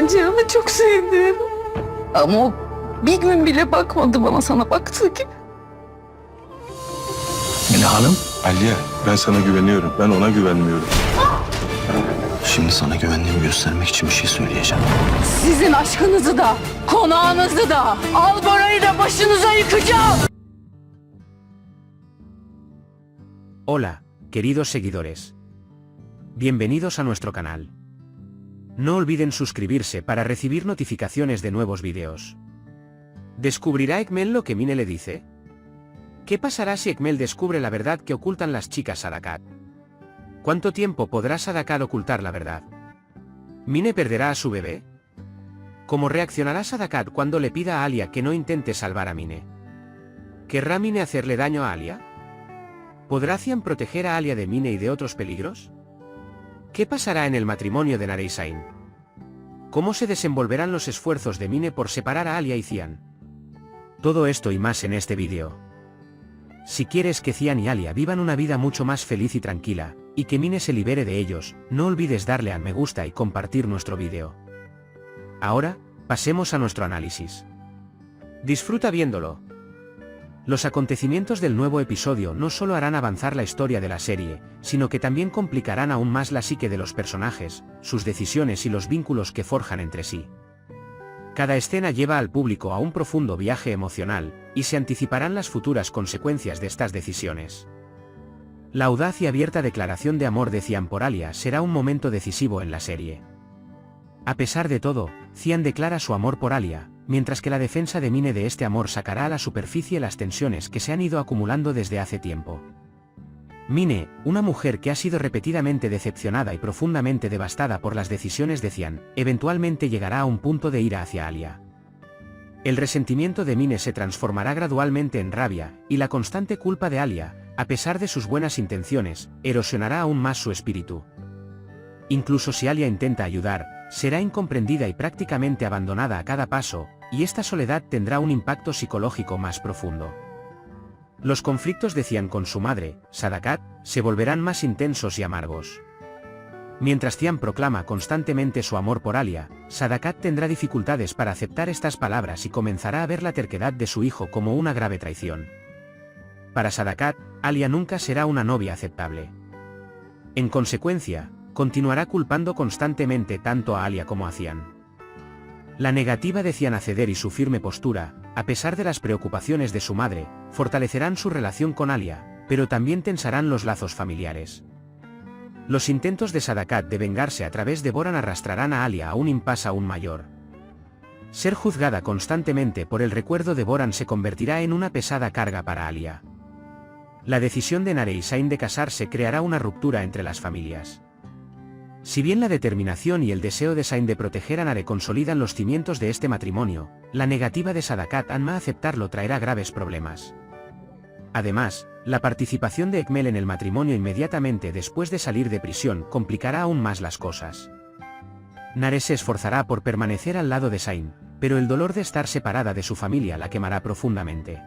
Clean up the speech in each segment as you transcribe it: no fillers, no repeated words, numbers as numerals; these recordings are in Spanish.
Cihan'ı çok sevdim. Ama o bir gün bile bakmadı bana sana baktığı gibi. Mine Hanım, Aliye, ben sana güveniyorum. Ben ona güvenmiyorum. şimdi sana güvenliğimi göstermek için bir şey söyleyeceğim. Sizin aşkınızı da, konağınızı da, Albora'yı da başınıza yıkacağım. Hola, queridos seguidores. Bienvenidos a nuestro canal. No olviden suscribirse para recibir notificaciones de nuevos videos. ¿Descubrirá Ekmel lo que Mine le dice? ¿Qué pasará si Ekmel descubre la verdad que ocultan las chicas Sadakat? ¿Cuánto tiempo podrá Sadakat ocultar la verdad? ¿Mine perderá a su bebé? ¿Cómo reaccionará Sadakat cuando le pida a Alia que no intente salvar a Mine? ¿Querrá Mine hacerle daño a Alia? ¿Podrá Cian proteger a Alia de Mine y de otros peligros? ¿Qué pasará en el matrimonio de Nare y Zain? ¿Cómo se desenvolverán los esfuerzos de Mine por separar a Alia y Cian? Todo esto y más en este vídeo. Si quieres que Cian y Alia vivan una vida mucho más feliz y tranquila, y que Mine se libere de ellos, no olvides darle al me gusta y compartir nuestro vídeo. Ahora, pasemos a nuestro análisis. Disfruta viéndolo. Los acontecimientos del nuevo episodio no solo harán avanzar la historia de la serie, sino que también complicarán aún más la psique de los personajes, sus decisiones y los vínculos que forjan entre sí. Cada escena lleva al público a un profundo viaje emocional, y se anticiparán las futuras consecuencias de estas decisiones. La audaz y abierta declaración de amor de Cian por Alia será un momento decisivo en la serie. A pesar de todo, Cian declara su amor por Alia, mientras que la defensa de Mine de este amor sacará a la superficie las tensiones que se han ido acumulando desde hace tiempo. Mine, una mujer que ha sido repetidamente decepcionada y profundamente devastada por las decisiones de Cian, eventualmente llegará a un punto de ira hacia Alia. El resentimiento de Mine se transformará gradualmente en rabia, y la constante culpa de Alia, a pesar de sus buenas intenciones, erosionará aún más su espíritu. Incluso si Alia intenta ayudar, será incomprendida y prácticamente abandonada a cada paso, y esta soledad tendrá un impacto psicológico más profundo. Los conflictos de Cian con su madre, Sadakat, se volverán más intensos y amargos. Mientras Cian proclama constantemente su amor por Alia, Sadakat tendrá dificultades para aceptar estas palabras y comenzará a ver la terquedad de su hijo como una grave traición. Para Sadakat, Alia nunca será una novia aceptable. En consecuencia, continuará culpando constantemente tanto a Alia como a Cian. La negativa de Cian a ceder y su firme postura, a pesar de las preocupaciones de su madre, fortalecerán su relación con Alia, pero también tensarán los lazos familiares. Los intentos de Sadakat de vengarse a través de Boran arrastrarán a Alia a un impasse aún mayor. Ser juzgada constantemente por el recuerdo de Boran se convertirá en una pesada carga para Alia. La decisión de Nare y Zain de casarse creará una ruptura entre las familias. Si bien la determinación y el deseo de Zain de proteger a Nare consolidan los cimientos de este matrimonio, la negativa de Sadakat a aceptarlo traerá graves problemas. Además, la participación de Ekmel en el matrimonio inmediatamente después de salir de prisión complicará aún más las cosas. Nare se esforzará por permanecer al lado de Zain, pero el dolor de estar separada de su familia la quemará profundamente.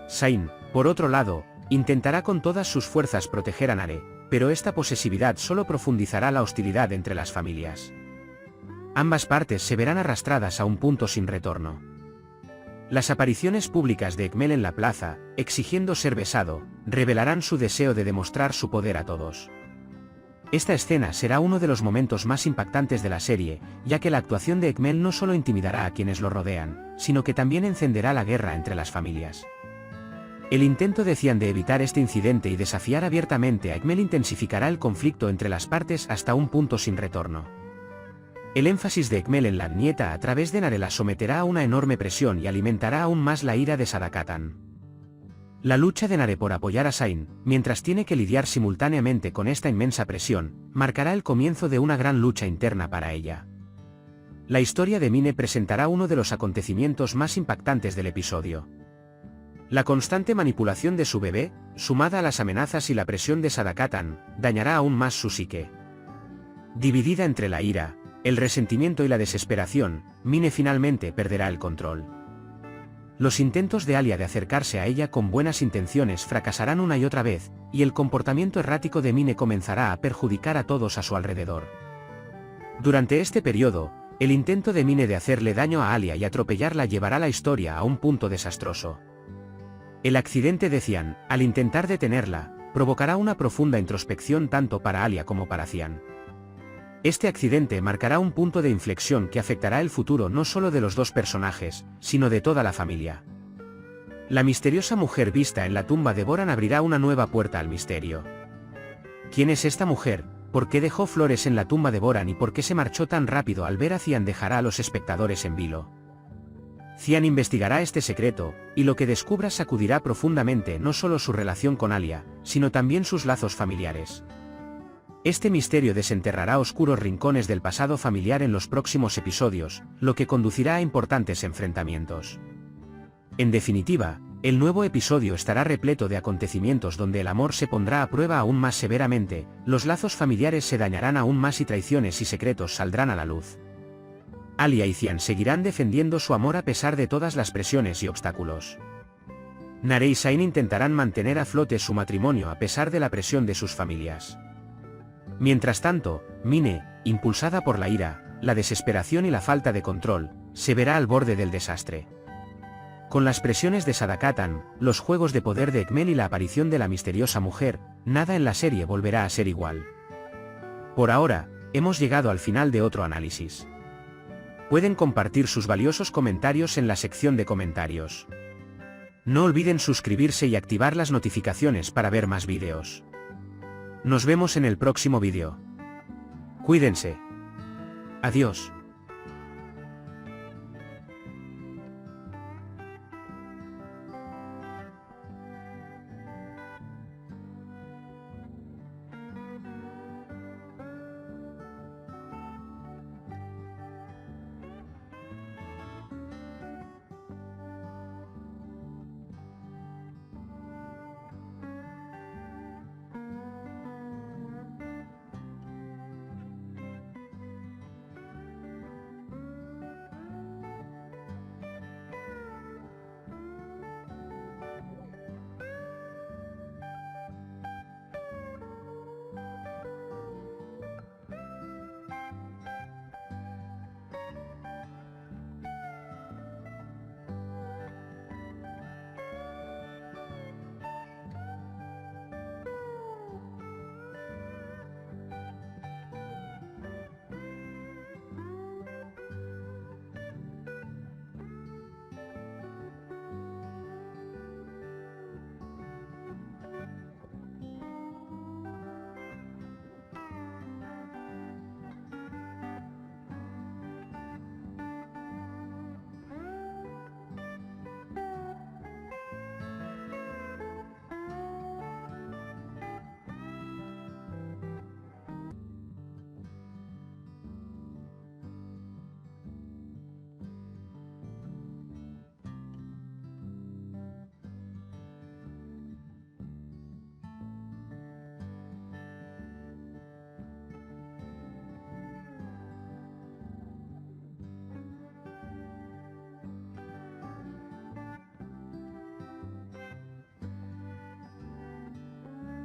Zain, por otro lado, intentará con todas sus fuerzas proteger a Nare, pero esta posesividad solo profundizará la hostilidad entre las familias. Ambas partes se verán arrastradas a un punto sin retorno. Las apariciones públicas de Ekmel en la plaza, exigiendo ser besado, revelarán su deseo de demostrar su poder a todos. Esta escena será uno de los momentos más impactantes de la serie, ya que la actuación de Ekmel no solo intimidará a quienes lo rodean, sino que también encenderá la guerra entre las familias. El intento de Cian de evitar este incidente y desafiar abiertamente a Ekmel intensificará el conflicto entre las partes hasta un punto sin retorno. El énfasis de Ekmel en la nieta a través de Nare la someterá a una enorme presión y alimentará aún más la ira de Sadakatan. La lucha de Nare por apoyar a Zain, mientras tiene que lidiar simultáneamente con esta inmensa presión, marcará el comienzo de una gran lucha interna para ella. La historia de Mine presentará uno de los acontecimientos más impactantes del episodio. La constante manipulación de su bebé, sumada a las amenazas y la presión de Sadakatan, dañará aún más su psique. Dividida entre la ira, el resentimiento y la desesperación, Mine finalmente perderá el control. Los intentos de Alia de acercarse a ella con buenas intenciones fracasarán una y otra vez, y el comportamiento errático de Mine comenzará a perjudicar a todos a su alrededor. Durante este periodo, El intento de Mine de hacerle daño a Alia y atropellarla llevará la historia a un punto desastroso. El accidente de Cian, al intentar detenerla, provocará una profunda introspección tanto para Alia como para Cian. Este accidente marcará un punto de inflexión que afectará el futuro no solo de los dos personajes, sino de toda la familia. La misteriosa mujer vista en la tumba de Boran abrirá una nueva puerta al misterio. ¿Quién es esta mujer? ¿Por qué dejó flores en la tumba de Boran y por qué se marchó tan rápido al ver a Cian? Dejará a los espectadores en vilo. Cian investigará este secreto, y lo que descubra sacudirá profundamente no solo su relación con Alia, sino también sus lazos familiares. Este misterio desenterrará oscuros rincones del pasado familiar en los próximos episodios, lo que conducirá a importantes enfrentamientos. En definitiva, el nuevo episodio estará repleto de acontecimientos donde el amor se pondrá a prueba aún más severamente, los lazos familiares se dañarán aún más y traiciones y secretos saldrán a la luz. Alia y Cian seguirán defendiendo su amor a pesar de todas las presiones y obstáculos. Nare y Sain intentarán mantener a flote su matrimonio a pesar de la presión de sus familias. Mientras tanto, Mine, impulsada por la ira, la desesperación y la falta de control, se verá al borde del desastre. Con las presiones de Sadakatan, los juegos de poder de Ekmel y la aparición de la misteriosa mujer, nada en la serie volverá a ser igual. Por ahora, hemos llegado al final de otro análisis. Pueden compartir sus valiosos comentarios en la sección de comentarios. No olviden suscribirse y activar las notificaciones para ver más vídeos. Nos vemos en el próximo vídeo. Cuídense. Adiós.